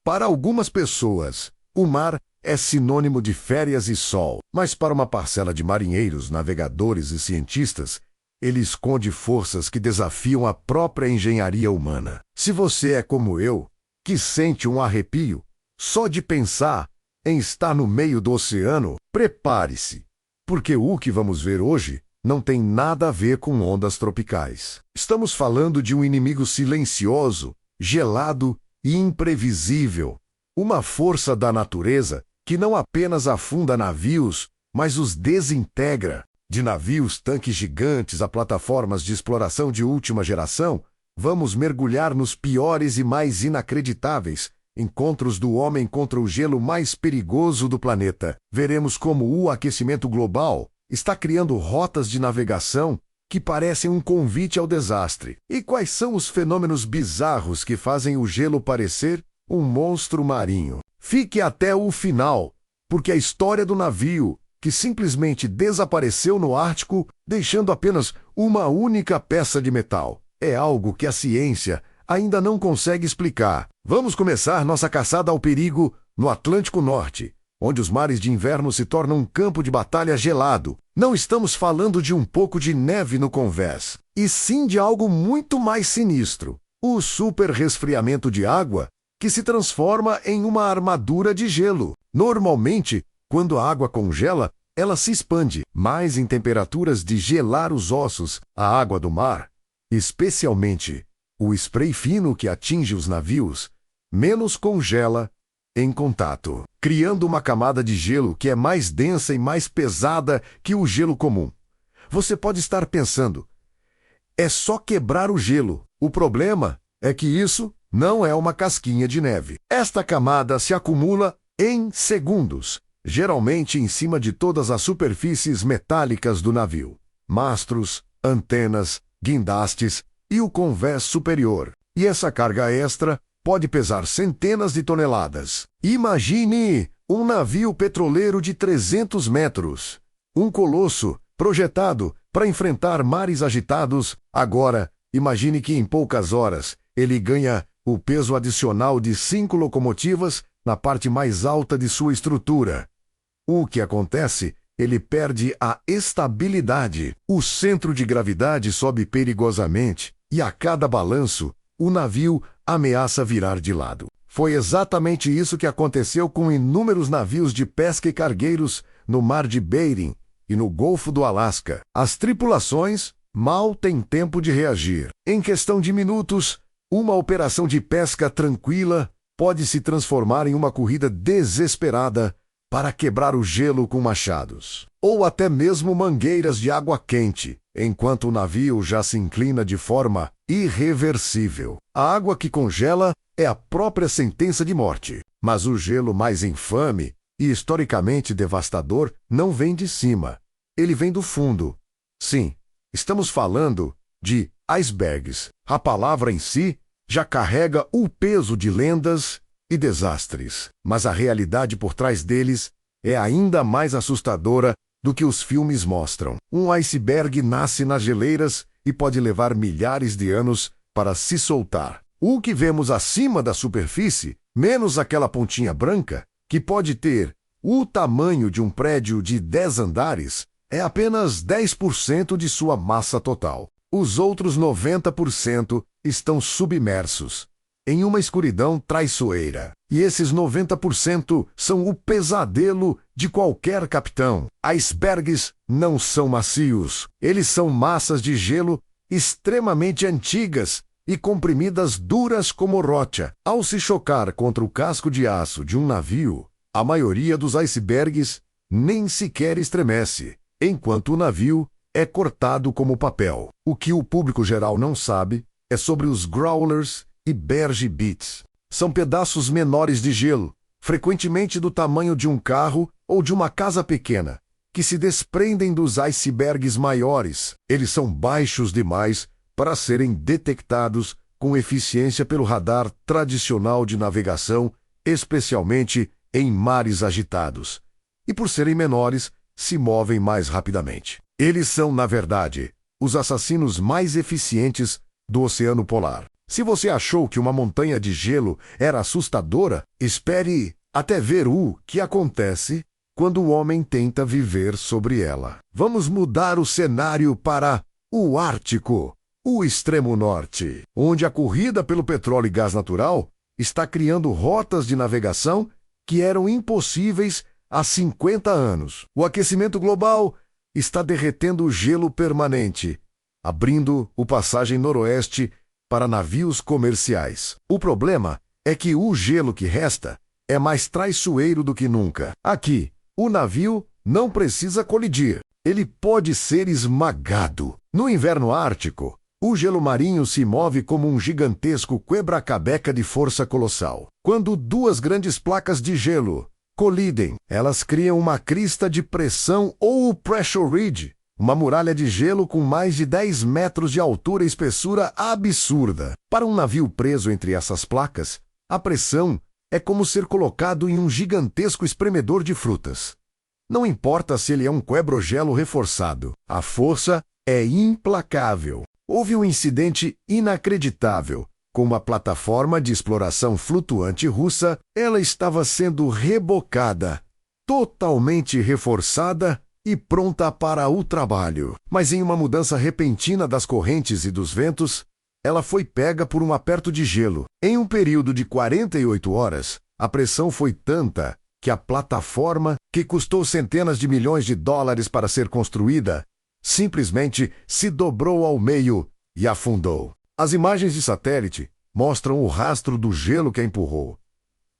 Para algumas pessoas, o mar é sinônimo de férias e sol, mas para uma parcela de marinheiros, navegadores e cientistas, ele esconde forças que desafiam a própria engenharia humana. Se você é como eu, que sente um arrepio só de pensar em estar no meio do oceano, prepare-se, porque o que vamos ver hoje não tem nada a ver com ondas tropicais. Estamos falando de um inimigo silencioso, gelado e imprevisível, uma força da natureza que não apenas afunda navios, mas os desintegra. De navios tanques gigantes a plataformas de exploração de última geração, vamos mergulhar nos piores e mais inacreditáveis encontros do homem contra o gelo mais perigoso do planeta. Veremos como o aquecimento global está criando rotas de navegação que parecem um convite ao desastre. E quais são os fenômenos bizarros que fazem o gelo parecer um monstro marinho? Fique até o final, porque a história do navio que simplesmente desapareceu no Ártico, deixando apenas uma única peça de metal, é algo que a ciência ainda não consegue explicar. Vamos começar nossa caçada ao perigo no Atlântico Norte, onde os mares de inverno se tornam um campo de batalha gelado. Não estamos falando de um pouco de neve no convés, e sim de algo muito mais sinistro: o superresfriamento de água, que se transforma em uma armadura de gelo. Normalmente, quando a água congela, ela se expande, mas em temperaturas de gelar os ossos, a água do mar, especialmente o spray fino que atinge os navios, menos congela em contato, criando uma camada de gelo que é mais densa e mais pesada que o gelo comum. Você pode estar pensando, é só quebrar o gelo. O problema é que isso não é uma casquinha de neve. Esta camada se acumula em segundos, geralmente em cima de todas as superfícies metálicas do navio, mastros, antenas, guindastes e o convés superior. E essa carga extra pode pesar centenas de toneladas. Imagine um navio petroleiro de 300 metros, um colosso projetado para enfrentar mares agitados. Agora, imagine que em poucas horas ele ganha o peso adicional de 5 locomotivas na parte mais alta de sua estrutura. O que acontece? Ele perde a estabilidade. O centro de gravidade sobe perigosamente e a cada balanço, o navio ameaça virar de lado. Foi exatamente isso que aconteceu com inúmeros navios de pesca e cargueiros no Mar de Bering e no Golfo do Alasca. As tripulações mal têm tempo de reagir. Em questão de minutos, uma operação de pesca tranquila pode se transformar em uma corrida desesperada para quebrar o gelo com machados, ou até mesmo mangueiras de água quente, enquanto o navio já se inclina de forma irreversível. A água que congela é a própria sentença de morte. Mas o gelo mais infame e historicamente devastador não vem de cima. Ele vem do fundo. Sim, estamos falando de icebergs. A palavra em si já carrega o peso de lendas e desastres, mas a realidade por trás deles é ainda mais assustadora do que os filmes mostram. Um iceberg nasce nas geleiras e pode levar milhares de anos para se soltar. O que vemos acima da superfície, menos aquela pontinha branca, que pode ter o tamanho de um prédio de 10 andares, é apenas 10% de sua massa total. Os outros 90% estão submersos em uma escuridão traiçoeira. E esses 90% são o pesadelo de qualquer capitão. Icebergs não são macios. Eles são massas de gelo extremamente antigas e comprimidas duras como rocha. Ao se chocar contra o casco de aço de um navio, a maioria dos icebergs nem sequer estremece, enquanto o navio é cortado como papel. O que o público geral não sabe é sobre os growlers e berge bits. São pedaços menores de gelo, frequentemente do tamanho de um carro ou de uma casa pequena, que se desprendem dos icebergs maiores. Eles são baixos demais para serem detectados com eficiência pelo radar tradicional de navegação, especialmente em mares agitados. E por serem menores, se movem mais rapidamente. Eles são, na verdade, os assassinos mais eficientes do Oceano Polar. Se você achou que uma montanha de gelo era assustadora, espere até ver o que acontece quando o homem tenta viver sobre ela. Vamos mudar o cenário para o Ártico, o extremo norte, onde a corrida pelo petróleo e gás natural está criando rotas de navegação que eram impossíveis há 50 anos. O aquecimento global está derretendo o gelo permanente, abrindo o passagem noroeste para navios comerciais. O problema é que o gelo que resta é mais traiçoeiro do que nunca. Aqui, o navio não precisa colidir. Ele pode ser esmagado. No inverno ártico, o gelo marinho se move como um gigantesco quebra-cabeça de força colossal. Quando duas grandes placas de gelo colidem, elas criam uma crista de pressão ou pressure ridge, uma muralha de gelo com mais de 10 metros de altura e espessura absurda. Para um navio preso entre essas placas, a pressão é como ser colocado em um gigantesco espremedor de frutas. Não importa se ele é um quebrogelo reforçado, a força é implacável. Houve um incidente inacreditável. Com uma plataforma de exploração flutuante russa, ela estava sendo rebocada, totalmente reforçada e pronta para o trabalho. Mas em uma mudança repentina das correntes e dos ventos, ela foi pega por um aperto de gelo. Em um período de 48 horas, a pressão foi tanta que a plataforma, que custou centenas de milhões de dólares para ser construída, simplesmente se dobrou ao meio e afundou. As imagens de satélite mostram o rastro do gelo que a empurrou.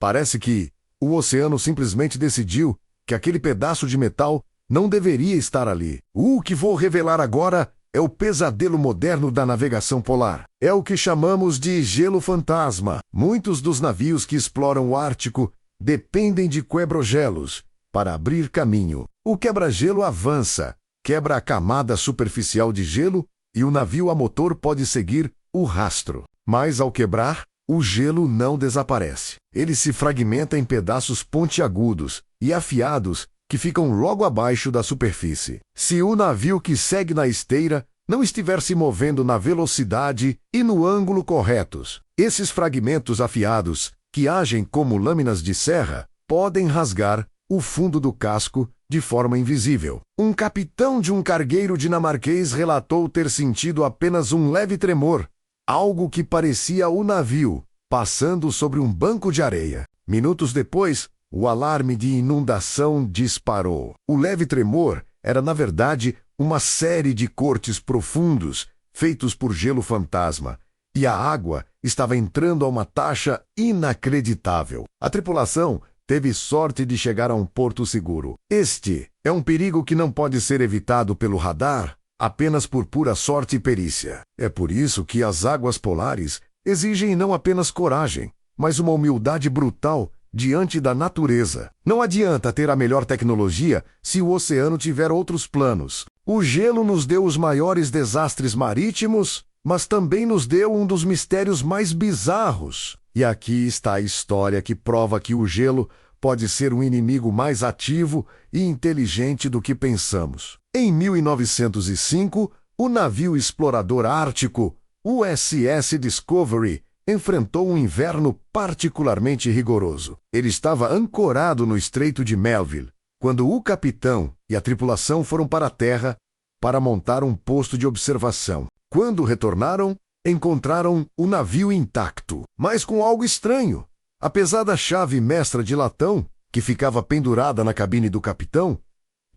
Parece que o oceano simplesmente decidiu que aquele pedaço de metal não deveria estar ali. O que vou revelar agora é o pesadelo moderno da navegação polar. É o que chamamos de gelo fantasma. Muitos dos navios que exploram o Ártico dependem de quebrogelos para abrir caminho. O quebra-gelo avança, quebra a camada superficial de gelo e o navio a motor pode seguir o rastro. Mas ao quebrar, o gelo não desaparece. Ele se fragmenta em pedaços pontiagudos e afiados que ficam logo abaixo da superfície. Se o navio que segue na esteira não estiver se movendo na velocidade e no ângulo corretos, esses fragmentos afiados, que agem como lâminas de serra, podem rasgar o fundo do casco de forma invisível. Um capitão de um cargueiro dinamarquês relatou ter sentido apenas um leve tremor, algo que parecia o navio passando sobre um banco de areia. Minutos depois, o alarme de inundação disparou. O leve tremor era, na verdade, uma série de cortes profundos feitos por gelo fantasma, e a água estava entrando a uma taxa inacreditável. A tripulação teve sorte de chegar a um porto seguro. Este é um perigo que não pode ser evitado pelo radar apenas por pura sorte e perícia. É por isso que as águas polares exigem não apenas coragem, mas uma humildade brutal diante da natureza. Não adianta ter a melhor tecnologia se o oceano tiver outros planos. O gelo nos deu os maiores desastres marítimos, mas também nos deu um dos mistérios mais bizarros. E aqui está a história que prova que o gelo pode ser um inimigo mais ativo e inteligente do que pensamos. Em 1905, o navio explorador ártico USS Discovery enfrentou um inverno particularmente rigoroso. Ele estava ancorado no Estreito de Melville, quando o capitão e a tripulação foram para a terra para montar um posto de observação. Quando retornaram, encontraram o navio intacto, mas com algo estranho. A pesada chave mestra de latão, que ficava pendurada na cabine do capitão,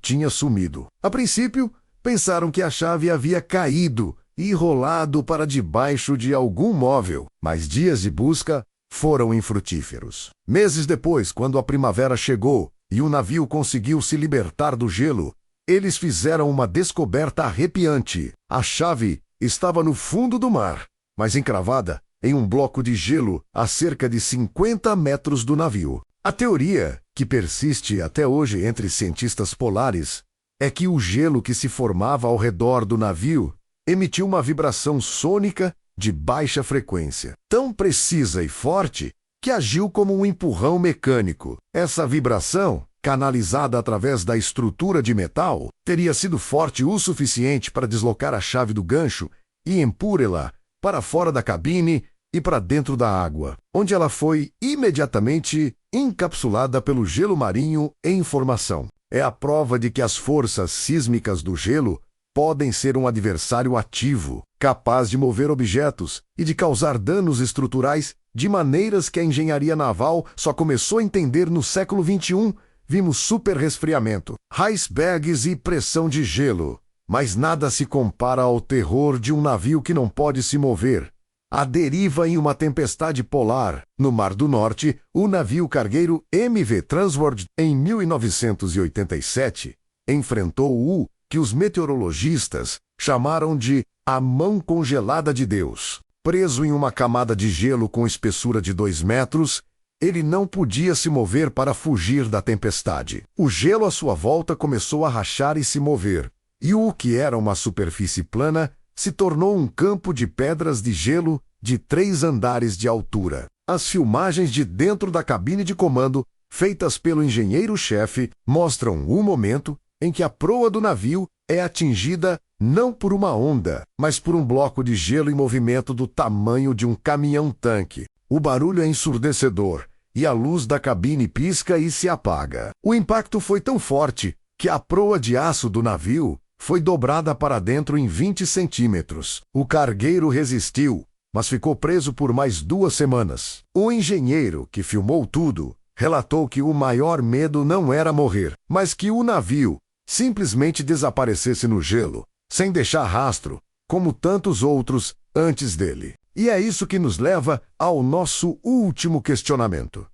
tinha sumido. A princípio, pensaram que a chave havia caído e rolado para debaixo de algum móvel, mas dias de busca foram infrutíferos. Meses depois, quando a primavera chegou e o navio conseguiu se libertar do gelo, eles fizeram uma descoberta arrepiante. A chave estava no fundo do mar, mas encravada em um bloco de gelo a cerca de 50 metros do navio. A teoria, que persiste até hoje entre cientistas polares, é que o gelo que se formava ao redor do navio emitiu uma vibração sônica de baixa frequência, tão precisa e forte que agiu como um empurrão mecânico. Essa vibração, canalizada através da estrutura de metal, teria sido forte o suficiente para deslocar a chave do gancho e empurrá-la para fora da cabine e para dentro da água, onde ela foi imediatamente encapsulada pelo gelo marinho em formação. É a prova de que as forças sísmicas do gelo podem ser um adversário ativo, capaz de mover objetos e de causar danos estruturais de maneiras que a engenharia naval só começou a entender no século XXI. Vimos superresfriamento, icebergs e pressão de gelo. Mas nada se compara ao terror de um navio que não pode se mover. A deriva em uma tempestade polar. No Mar do Norte, o navio cargueiro MV Transworld, em 1987, enfrentou o que os meteorologistas chamaram de a mão congelada de Deus. Preso em uma camada de gelo com espessura de 2 metros, ele não podia se mover para fugir da tempestade. O gelo à sua volta começou a rachar e se mover, e o que era uma superfície plana se tornou um campo de pedras de gelo de 3 andares de altura. As filmagens de dentro da cabine de comando, feitas pelo engenheiro-chefe, mostram o momento em que a proa do navio é atingida não por uma onda, mas por um bloco de gelo em movimento do tamanho de um caminhão-tanque. O barulho é ensurdecedor e a luz da cabine pisca e se apaga. O impacto foi tão forte que a proa de aço do navio foi dobrada para dentro em 20 centímetros. O cargueiro resistiu, mas ficou preso por mais 2 semanas. O engenheiro que filmou tudo relatou que o maior medo não era morrer, mas que o navio simplesmente desaparecesse no gelo, sem deixar rastro, como tantos outros antes dele. E é isso que nos leva ao nosso último questionamento.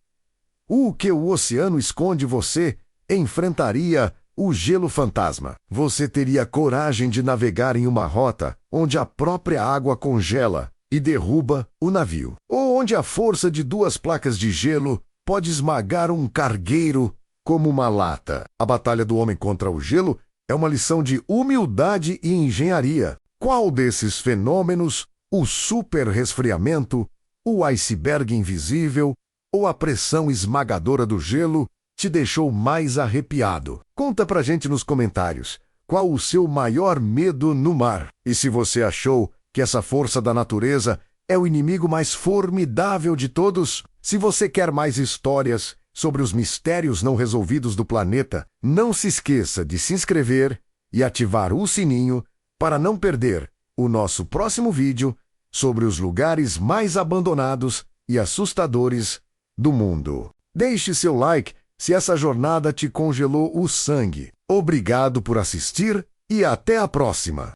O que o oceano esconde você enfrentaria o gelo fantasma? Você teria coragem de navegar em uma rota onde a própria água congela e derruba o navio? Ou onde a força de 2 placas de gelo pode esmagar um cargueiro como uma lata? A batalha do homem contra o gelo é uma lição de humildade e engenharia. Qual desses fenômenos, o superresfriamento, o iceberg invisível ou a pressão esmagadora do gelo, te deixou mais arrepiado? Conta pra gente nos comentários qual o seu maior medo no mar. E se você achou que essa força da natureza é o inimigo mais formidável de todos? Se você quer mais histórias sobre os mistérios não resolvidos do planeta, não se esqueça de se inscrever e ativar o sininho para não perder o nosso próximo vídeo sobre os lugares mais abandonados e assustadores do mundo. Deixe seu like se essa jornada te congelou o sangue. Obrigado por assistir e até a próxima!